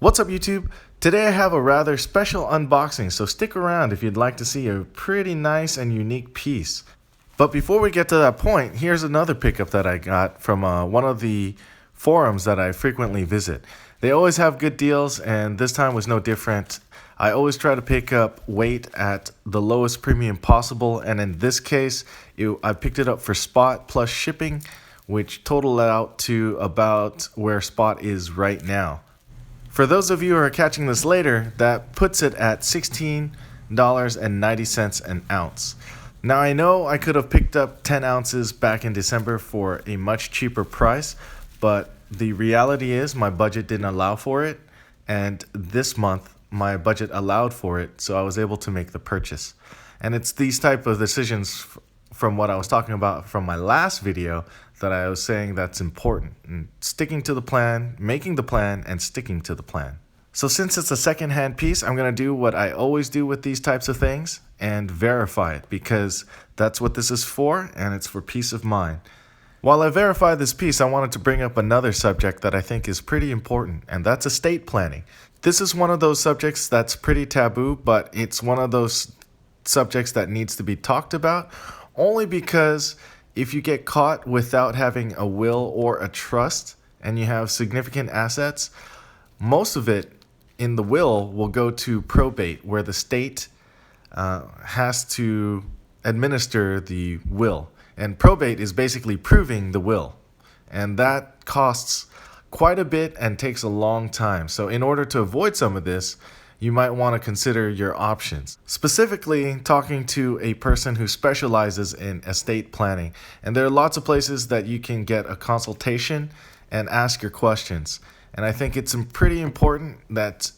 What's up, YouTube? Today I have a rather special unboxing, so stick around if you'd like to see a pretty nice and unique piece. But before we get to that point, here's another pickup that I got from one of the forums that I frequently visit. They always have good deals, and this time was no different. I always try to pick up weight at the lowest premium possible, and in this case, I picked it up for spot plus shipping, which totaled out to about where spot is right now. For those of you who are catching this later, that puts it at $16.90 an ounce. Now I know I could have picked up 10 ounces back in December for a much cheaper price, but the reality is my budget didn't allow for it, and this month my budget allowed for it, so I was able to make the purchase. And it's these type of decisions from what I was talking about from my last video that I was saying that's important, and sticking to the plan, making the plan, and sticking to the plan. So since it's a second-hand piece, I'm going to do what I always do with these types of things and verify it, because that's what this is for, and it's for peace of mind. While I verify this piece, I wanted to bring up another subject that I think is pretty important, and that's estate planning. This is one of those subjects that's pretty taboo, but it's one of those subjects that needs to be talked about, only because if you get caught without having a will or a trust and you have significant assets, most of it in the will go to probate, where the state has to administer the will. And probate is basically proving the will. And that costs quite a bit and takes a long time. So in order to avoid some of this, you might want to consider your options. Specifically, talking to a person who specializes in estate planning. And there are lots of places that you can get a consultation and ask your questions. And I think it's pretty important that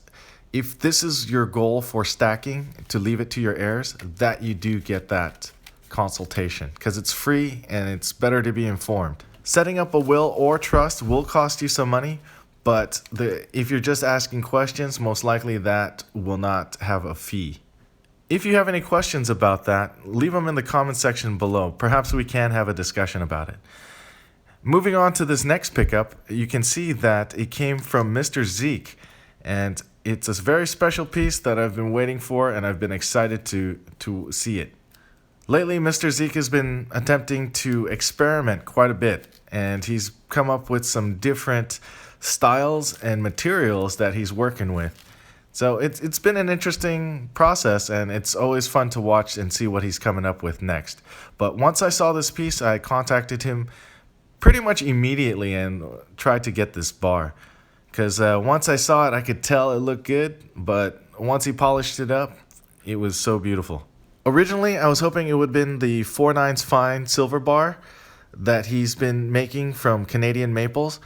if this is your goal for stacking, to leave it to your heirs, that you do get that consultation, because it's free and it's better to be informed. Setting up a will or trust will cost you some money, but if you're just asking questions, most likely that will not have a fee. If you have any questions about that, leave them in the comment section below. Perhaps we can have a discussion about it. Moving on to this next pickup, you can see that it came from Mr. Zeke, and it's a very special piece that I've been waiting for, and I've been excited to see it. Lately, Mr. Zeke has been attempting to experiment quite a bit, and he's come up with some different styles and materials that he's working with. So it's been an interesting process, and it's always fun to watch and see what he's coming up with next. But once I saw this piece, I contacted him pretty much immediately and tried to get this bar. Because once I saw it, I could tell it looked good, but once he polished it up, it was so beautiful. Originally, I was hoping it would have been the 4/9 fine silver bar that he's been making from Canadian maples,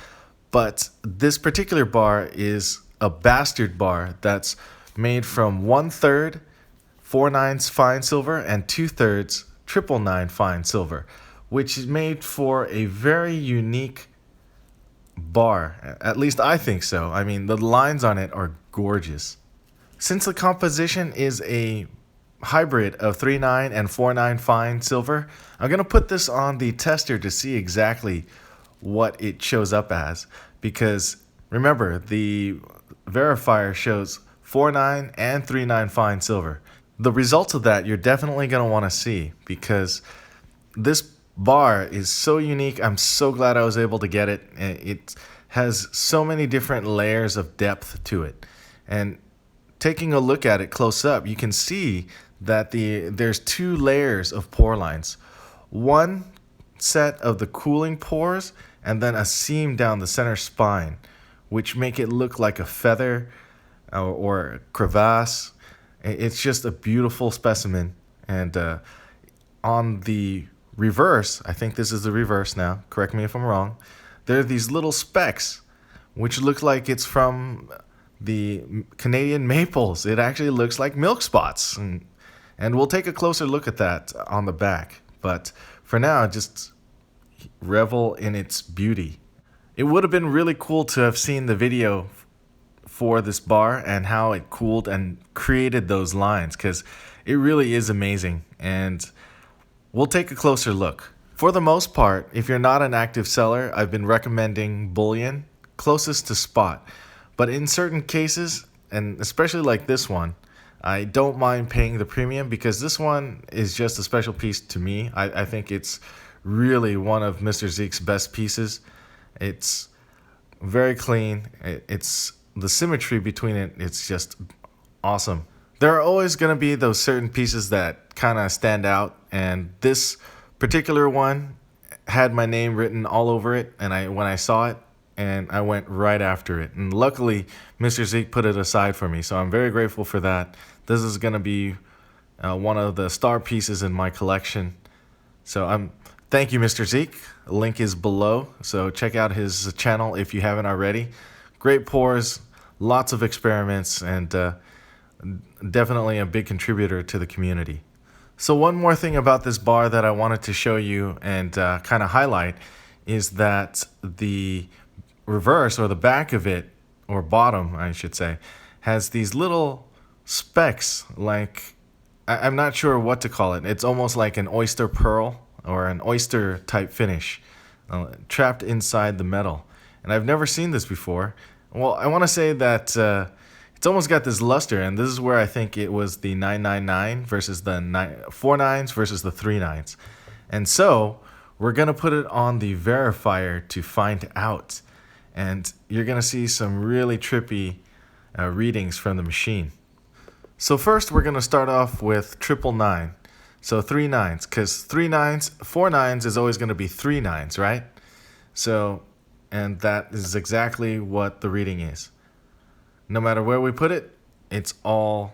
but this particular bar is a bastard bar that's made from 1/3 4/9 fine silver and 2/3 999 fine silver, which is made for a very unique bar. At least I think so. I mean, the lines on it are gorgeous. Since the composition is a hybrid of 3/9 and 4/9 fine silver, I'm going to put this on the tester to see exactly what it shows up as, because remember, the verifier shows 4/9 and 3/9 fine silver. The results of that you're definitely going to want to see, because this bar is so unique. I'm so glad I was able to get it. It has so many different layers of depth to it, and taking a look at it close up, you can see that there's 2 layers of pore lines. One set of the cooling pores, and then a seam down the center spine, which make it look like a feather or a crevasse. It's just a beautiful specimen. And on the reverse, I think this is the reverse now, correct me if I'm wrong, there are these little specks, which look like it's from the Canadian maples. It actually looks like milk spots. And we'll take a closer look at that on the back. But for now, just revel in its beauty. It would have been really cool to have seen the video for this bar and how it cooled and created those lines, because it really is amazing. And we'll take a closer look. For the most part, if you're not an active seller, I've been recommending bullion closest to spot. But in certain cases, and especially like this one, I don't mind paying the premium because this one is just a special piece to me. I think it's really one of Mr. Zeke's best pieces. It's very clean. It's the symmetry between it. It's just awesome. There are always going to be those certain pieces that kind of stand out, and this particular one had my name written all over it, and when I saw it, and I went right after it. And luckily, Mr. Zeke put it aside for me, so I'm very grateful for that. This is going to be one of the star pieces in my collection. So thank you, Mr. Zeke. Link is below, so check out his channel if you haven't already. Great pours, lots of experiments, and definitely a big contributor to the community. So one more thing about this bar that I wanted to show you and kind of highlight is that the reverse, or the back of it, or bottom I should say, has these little specks, like I'm not sure what to call it. It's almost like an oyster pearl or an oyster type finish trapped inside the metal, and I've never seen this before. Well, I want to say that it's almost got this luster, and this is where I think it was the 999 versus the 49s versus the 39s. And so we're going to put it on the verifier to find out. And you're going to see some really trippy readings from the machine. So first we're going to start off with 999. So 3 nines, because 3 nines, 4 nines is always going to be 3 nines, right? So, and that is exactly what the reading is. No matter where we put it, it's all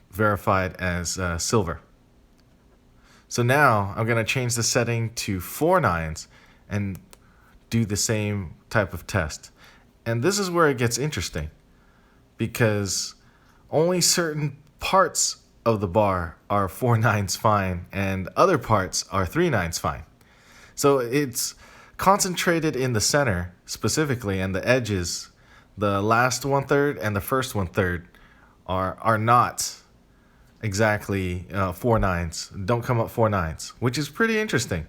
verified as silver. So now I'm going to change the setting to 4 nines and do the same type of test. And this is where it gets interesting, because only certain parts of the bar are 4 nines fine and other parts are 3 nines fine. So it's concentrated in the center specifically, and the edges, the last 1/3 and the first 1/3 are not exactly 4 nines, don't come up 4 nines, which is pretty interesting.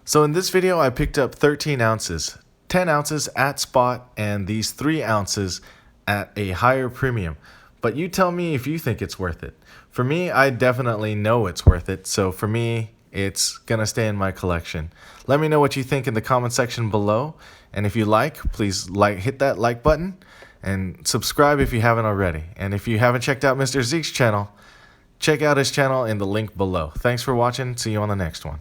So in this video I picked up 13 ounces, 10 ounces at spot, and these 3 ounces at a higher premium. But you tell me if you think it's worth it. For me, I definitely know it's worth it, so for me, it's gonna stay in my collection. Let me know what you think in the comment section below, and if you please hit that like button, and subscribe if you haven't already. And if you haven't checked out Mr. Zeke's channel, check out his channel in the link below. Thanks for watching. See you on the next one.